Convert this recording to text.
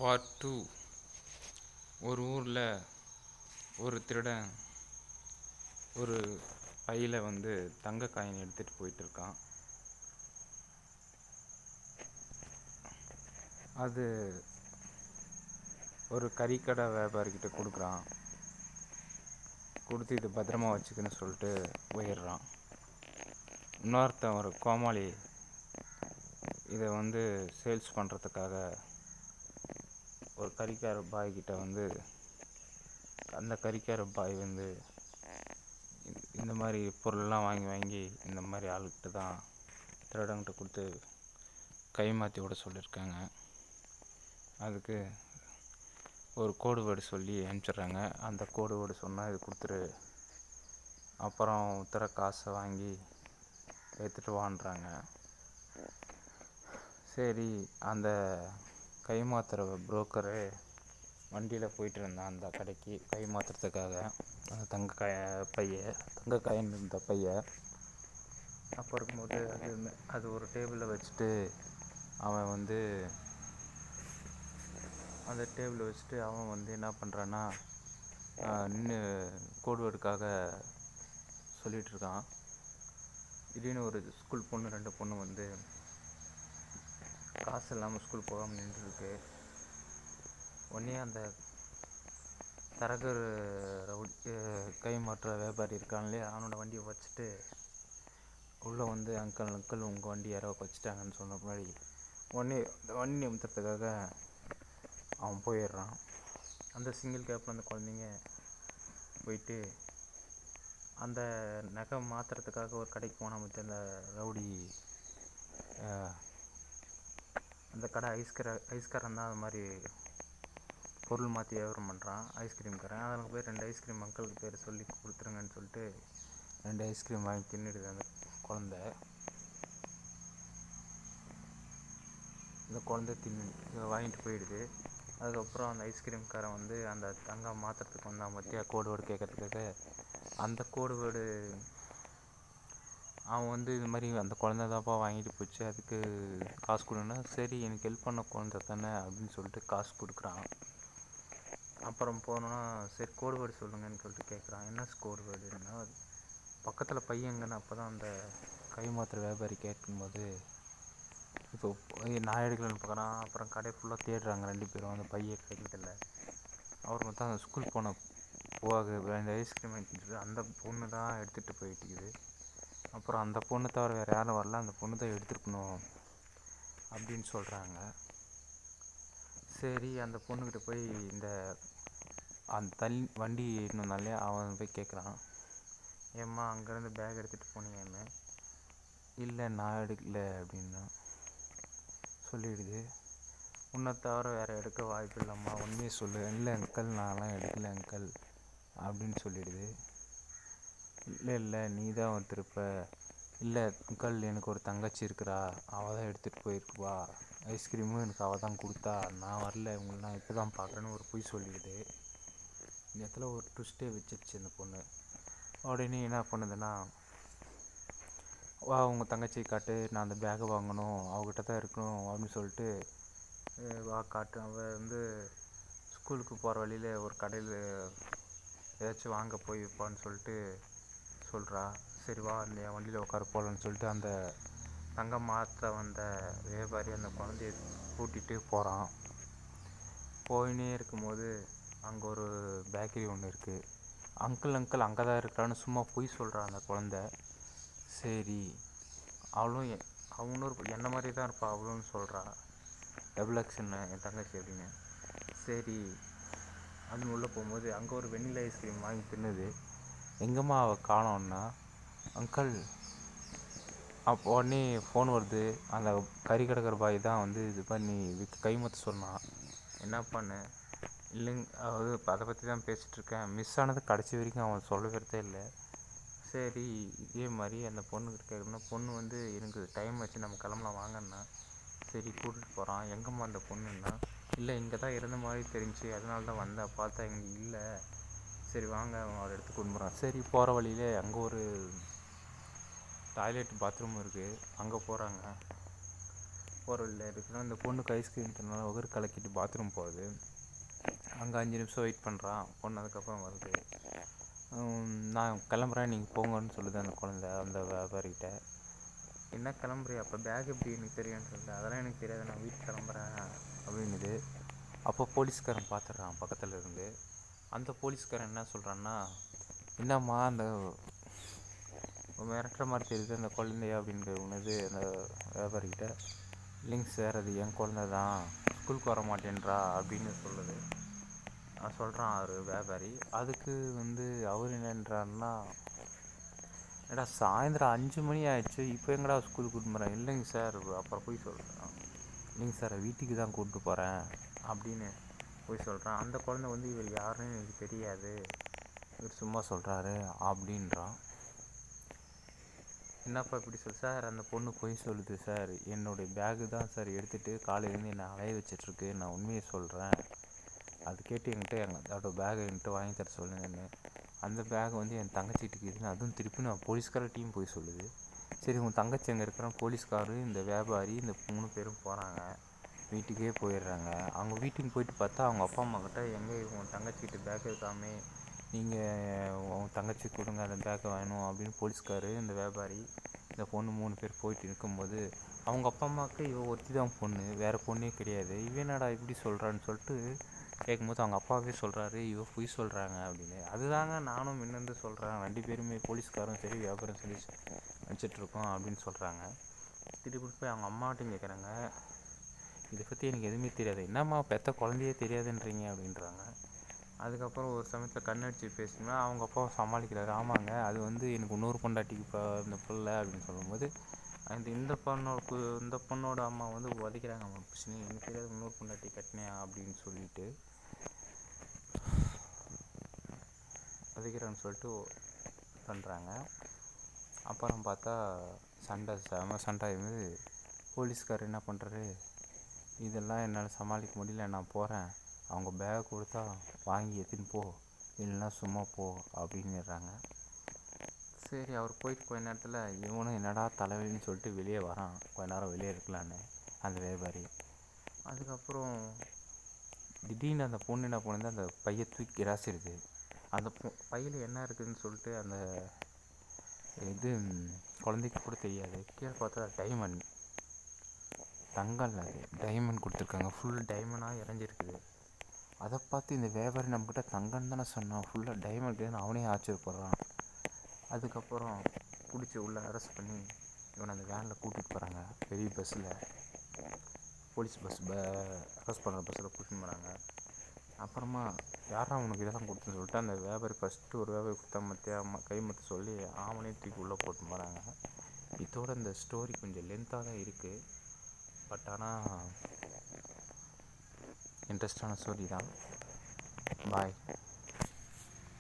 Part 2. ஒரு ஊரில் ஒரு திருடன் ஒரு பையில் தங்க காயின் எடுத்துகிட்டு போயிட்டு இருக்கான். அது ஒரு கறிக்கடை வியாபாரிக்கிட்ட கொடுக்குறான். கொடுத்து இது பத்திரமா வச்சுக்கன்னு சொல்லிட்டு போயிடுறான். இன்னொருத்தன் ஒரு கோமாளி இதை சேல்ஸ் பண்ணுறதுக்காக ஒரு கறிக்கார பாய்கிட்ட அந்த கறிக்கார பாய் இந்த மாதிரி பொருளெல்லாம் வாங்கி இந்த மாதிரி ஆளுக்கிட்ட தான் திருடங்கிட்ட கொடுத்து கை மாற்றி விட சொல்லியிருக்காங்க. அதுக்கு ஒரு கோடு வேர்டு சொல்லி அனுப்பிச்சிட்றாங்க. அந்த கோடு வேர்டு சொன்னால் இது கொடுத்துரு, அப்புறம் உத்தர காசை வாங்கி எடுத்துகிட்டு வான்றாங்க. சரி, அந்த கை மாற்றுற புரோக்கரு வண்டியில் போயிட்டு இருந்தான் அந்த கடைக்கு கை மாற்றுறதுக்காக. அந்த தங்க காயின் இருந்த பைய அப்போ இருக்கும்போது அது ஒரு டேபிளில் வச்சுட்டு அவன் அந்த டேபிளில் வச்சுட்டு அவன் என்ன பண்ணுறான்னா நின்று கோடு வேர்டுக்காக சொல்லிகிட்டு இருக்கான். திடீர்னு ஒரு ஸ்கூல் பொண்ணு 2 பொண்ணு காசு இல்லாமல் ஸ்கூல் போகாமல் நின்றுருக்கு. உடனே அந்த தரகர் கை மாற்ற வியாபாரி இருக்கான் இல்லையா, அவனோட வண்டியை வச்சுட்டு உள்ளே அங்கிள் உங்கள் வண்டி யாரோ வச்சுட்டாங்கன்னு சொன்ன முன்னாடி உடனே அந்த வண்டி நிமித்தத்துக்காக அவன் போயிடுறான். அந்த சிங்கிள் கேப்பில் அந்த குழந்தைங்க போயிட்டு அந்த நகை மாற்றுறதுக்காக ஒரு கடைக்கு போனால் மற்ற அந்த ரவுடி அந்த கடை ஐஸ்காரன் தான் அது மாதிரி பொருள் மாற்றி வியாபாரம் பண்ணுறான், ஐஸ்கிரீம்காரன். அதில் போய் 2 ஐஸ்கிரீம் அங்கிளுக்கு பேர் சொல்லி கொடுத்துருங்கன்னு சொல்லிட்டு 2 ஐஸ்கிரீம் வாங்கி தின்னுடுது அந்த குழந்தை. வாங்கிட்டு போயிடுது. அதுக்கப்புறம் அந்த ஐஸ்கிரீம்காரன் அந்த தங்கம் மாற்றுறதுக்கு வந்தான் மத்தியா கோடு வேர்டு கேட்கறதுக்காக. அந்த கோடு வேர்டு அவன் இது மாதிரி அந்த குழந்தை தான்ப்பா வாங்கிட்டு போச்சு, அதுக்கு காசு கொடுன்னா, சரி எனக்கு ஹெல்ப் பண்ண குழந்தை தானே அப்படின்னு சொல்லிட்டு காசு கொடுக்குறான். அப்புறம் போனோன்னா சரி கோடு வேர்டு சொல்லுங்கன்னு சொல்லிட்டு கேட்குறான். என்ன கோடு வேர்டுன்னா பக்கத்தில் பையங்கன்னு. அப்போ தான் அந்த கை மாத்திர வியாபாரி கேட்கும்போது இப்போ நான் எடுக்கலன்னு பார்க்குறான். அப்புறம் கடை ஃபுல்லாக தேடுறாங்க 2 பேரும், அந்த பையை கிடைக்கிறதில்ல. அவர் மொத்தம் அந்த ஸ்கூல் போன 2 ஐஸ்கிரீம் வாங்கிட்டு அந்த பொண்ணு தான் எடுத்துகிட்டு போயிட்டுக்குது. அப்புறம் அந்த பொண்ணு தவிர வேறு யாரும் வரல, அந்த பொண்ணு தான் எடுத்துருக்கணும் அப்படின்னு சொல்கிறாங்க. சரி, அந்த பொண்ணுக்கிட்ட போய் அந்த வண்டி ஏறினாலே அவன் போய் கேட்குறான், ஏம்மா அங்கேருந்து பேக் எடுத்துகிட்டு போனீங்கன்னு. இல்லை நான் எடுக்கல அப்படின்னு சொல்லிடுது. உன்னை தவிர வேறு எடுக்க வாய்ப்பு இல்லைம்மா, உண்மையை சொல்லு. இல்லை அங்கிள் நான்லாம் எடுக்கல அங்கிள் அப்படின்னு சொல்லிடுது. இல்லை நீ தான் வந்திருப்ப. இல்லை அங்கிள் எனக்கு ஒரு தங்கச்சி இருக்கிறா, அவள் தான் எடுத்துகிட்டு போயிருக்குவா, ஐஸ்கிரீமும் எனக்கு அவள் தான் கொடுத்தா, நான் வரல, உங்களை நான் இப்போ தான் பார்க்குறேன்னு ஒரு பொய் சொல்லிடுது. இந்த இடத்துல ஒரு ட்விஸ்ட்டே வச்சிருச்சு அந்த பொண்ணு. உடனே என்ன பண்ணுதுன்னா, வா உங்கள் தங்கச்சியை காட்டு, நான் அந்த பேக்கை வாங்கணும், அவகிட்ட தான் இருக்கணும் அப்படின்னு சொல்லிட்டு வா காட்டு. அவள் ஸ்கூலுக்கு போகிற வழியில் ஒரு கடையில் ஏதாச்சும் வாங்க போய் வைப்பான்னு சொல்லிட்டு சொல்கிறா. சரி வா அந்த என் வண்டியில் உட்கார போகலான்னு சொல்லிட்டு அந்த தங்கம் மாற்ற வந்த வியாபாரி அந்த குழந்தைய கூட்டிகிட்டு போகிறான். போயினே இருக்கும்போது அங்கே ஒரு பேக்கரி ஒன்று இருக்குது. அங்கிள் அங்கே தான் இருக்கிறான்னு சும்மா பொய் சொல்கிறான் அந்த குழந்தை. சரி, அவனும் என்ன மாதிரி தான் இருப்பாள் அவளுன்னு சொல்கிறா, டபுள் என் தங்கச்சி அப்படின்னு. சரி அப்படின்னு உள்ளே போகும்போது அங்கே ஒரு வெண்ணிலா ஐஸ்கிரீம் வாங்கி தின்னுது. எங்கம்மா அவள் காணோன்னா, அங்கிள் அப்போ உடனே ஃபோன் வருது. அந்த கறி கடைக்கிற பாய் தான் இது பண்ணி கைமாற்ற சொன்னான். என்ன பண்ணு, இல்லைங்க அதாவது அதை பற்றி தான் பேசிகிட்ருக்கேன், மிஸ் ஆனது கடைசி வரைக்கும் அவன் சொல்லவே இல்லை. சரி, இதே மாதிரி அந்த பொண்ணுக்கிட்ட கேட்கணும்னா, பொண்ணு எனக்கு டைம் ஆச்சு நம்ம கிளம்பலாம் வாங்கன்னா, சரி கூட்டிகிட்டு போகிறான். எங்கம்மா அந்த பொண்ணுன்னா, இல்லை இங்கே தான் இருந்த மாதிரி தெரிஞ்சு அதனால தான் வந்தேன், பார்த்தா இங்கே இல்லை, சரி வாங்க அவரை எடுத்து கொண்டு போகிறான். சரி போகிற வழியிலே அங்கே ஒரு டாய்லெட் பாத்ரூம் இருக்குது, அங்கே போகிறாங்க. போகிற வழியில் இருக்குன்னா இந்த பொண்ணுக்கு ஐஸ்கிரீம் தின்னால ஒகர் கலக்கிட்டு பாத்ரூம் போகுது. அங்கே 5 நிமிஷம் வெயிட் பண்ணுறான். பொண்ணு அதுக்கப்புறம் வருது. நான் கிளம்புறேன் நீங்கள் போங்கன்னு சொல்லுது அந்த குழந்த அந்த வியாபாரிகிட்ட. என்ன கிளம்புறியா? அப்போ பேக் எப்படி எனக்கு தெரியும்னு சொல்லிட்டு, அதெல்லாம் எனக்கு தெரியாது, நான் வீட்டுக்கு கிளம்புறேன் அப்படின்னுது. அப்போ போலீஸ்காரன் பார்த்துட்றான் பக்கத்தில் இருந்து. அந்த போலீஸ்காரன் என்ன சொல்கிறான்னா, என்னம்மா அந்த மிரட்டுற மாதிரி தெரியுது அந்த குழந்தையா அப்படின்னு உனது அந்த வியாபாரிகிட்ட. இல்லைங்க சார், அது என் குழந்தை தான், ஸ்கூலுக்கு வர மாட்டேன்றா அப்படின்னு சொல்லுது. சொல்கிறான் அவர் வியாபாரி. அதுக்கு அவர் என்னன்றாருன்னா, ஏடா சாயந்தரம் 5 மணி ஆயிடுச்சு, இப்போ எங்கடா ஸ்கூலுக்கு கூப்பிட்டு போகிறேன்? இல்லைங்க சார், அப்புறம் போய் சொல்கிறேன். இல்லைங்க சார், வீட்டுக்கு தான் கூப்பிட்டு போகிறேன் அப்படின்னு போய் சொல்கிறான். அந்த குழந்தை இவர் யாருன்னு எனக்கு தெரியாது, இவர் சும்மா சொல்கிறாரு அப்படின்றான். என்னப்பா இப்படி சார், அந்த பொண்ணு போய் சொல்லுது சார், என்னுடைய பேகு தான் சார் எடுத்துகிட்டு காலையிலேருந்து என்னை அலைய வச்சிட்ருக்கு, நான் உண்மையை சொல்கிறேன், அது கேட்டு என்கிட்ட அதோட பேகை என்கிட்ட வாங்கி தர சொல்லுங்கன்னு. அந்த பேக் என் தங்கச்சிட்டு இருக்குதுன்னு அதுவும் திருப்பி நான் போலீஸ்கார்ட்டையும் போய் சொல்லுது. சரி, உன் தங்கச்சி எங்கே இருக்கிறான்? போலீஸ்காரு இந்த வியாபாரி இந்த 3 பேரும் போகிறாங்க, வீட்டுக்கே போயிடுறாங்க. அவங்க வீட்டுக்கு போயிட்டு பார்த்தா அவங்க அப்பா அம்மா கிட்ட, எங்கே உன் தங்கச்சிக்கிட்ட பேக் இருக்காமே, நீங்கள் உன் தங்கச்சி கொடுங்க அந்த பேக்கை வேணும் அப்படின்னு போலீஸ்காரு இந்த வியாபாரி இந்த பொண்ணு 3 பேர் போயிட்டு இருக்கும்போது, அவங்க அப்பா அம்மாவுக்கு இவ ஒருத்தி தான் பொண்ணு, வேறு பொண்ணே கிடையாது. இவனடா இப்படி சொல்கிறான்னு சொல்லிட்டு கேட்கும்போது அவங்க அப்பாவே சொல்கிறாரு, இவ பொய் சொல்கிறாங்க அப்படின்னு. அதுதாங்க நானும் முன்னேருந்து சொல்கிறேன், 2 பேருமே போலீஸ்காரும் சரி வியாபாரம் சரி வச்சிட்ருக்கோம் அப்படின்னு சொல்கிறாங்க. திருப்பி போய் அவங்க அம்மாட்டையும் கேட்குறாங்க, இதை பற்றி எனக்கு எதுவுமே தெரியாது, என்னம்மா பெற்ற குழந்தையே தெரியாதுன்றீங்க அப்படின்றாங்க. அதுக்கப்புறம் ஒரு சமயத்தில் கண்ணடிச்சு பேசினா அவங்க அப்பாவை சமாளிக்கிறாரு. ஆமாங்க, அது எனக்கு இன்னொரு பொண்டாட்டிக்கு இப்போ இந்த பிள்ளை அப்படின்னு சொல்லும்போது, இந்த பொண்ணோட அம்மா உதைக்கிறாங்க. அவன் பிரச்சனை எனக்கு தெரியாது, இன்னொரு பொண்டாட்டி கட்டினியா அப்படின்னு சொல்லிட்டு உதைக்கிறான்னு சொல்லிட்டு பண்ணுறாங்க. அப்புறம் பார்த்தா சண்டை ஆகுது. போலீஸ்கார் என்ன பண்ணுறாரு, இதெல்லாம் என்னால் சமாளிக்க முடியல, நான் போகிறேன், அவங்க பேக் கொடுத்தா வாங்கி எடுத்துன்னு போ, இல்லைன்னா சும்மா போ அப்படின்னுறாங்க. சரி, அவர் போயிட்டு கொஞ்ச நேரத்தில் இவனும் என்னடா தலைவலின்னு சொல்லிட்டு வெளியே வரான், கொஞ்ச நேரம் வெளியே இருக்கலான்னு அந்த வியாபாரி. அதுக்கப்புறம் திடீர்னு அந்த பொண்ணு என்ன பண்ணுது, அந்த பையை தூக்கி ராசிடுது. அந்த பையில் என்ன இருக்குதுன்னு சொல்லிட்டு அந்த குழந்தைக்கு கூட தெரியாது. கீழே பார்த்தா டைமண்ட், தங்கம் இல்லை, அது டைமண்ட் கொடுத்துருக்காங்க, ஃபுல் டைமண்டாக இறஞ்சிருக்குது. அதை பார்த்து இந்த வியாபாரி நம்மக்கிட்ட தங்கம்னு தானே சொன்னான், ஃபுல்லாக டைமண்ட்னு அவனே ஆச்சரியப்படுறான். அதுக்கப்புறம் பிடிச்சி உள்ளே அரெஸ்ட் பண்ணி இவனை அந்த வேனில் கூட்டிகிட்டு போகிறாங்க, பெரிய பஸ்ஸில், போலீஸ் அரெஸ்ட் பண்ணுற பஸ்ஸில் கூட்டின்னு போகிறாங்க. அப்புறமா யாரா அவனுக்கு இதெல்லாம் கொடுத்துன்னு சொல்லிட்டு அந்த வியாபாரி ஃபஸ்ட்டு ஒரு வியாபாரி கொடுத்தா மத்தியா கை மற்ற சொல்லி அவனே தூக்கி உள்ளே போட்டு போகிறாங்க. இதோட இந்த ஸ்டோரி கொஞ்சம் லென்த்தாக தான் இருக்குது, பட் ஆனால் இன்ட்ரெஸ்டான ஸ்டோரி தான். பாய்.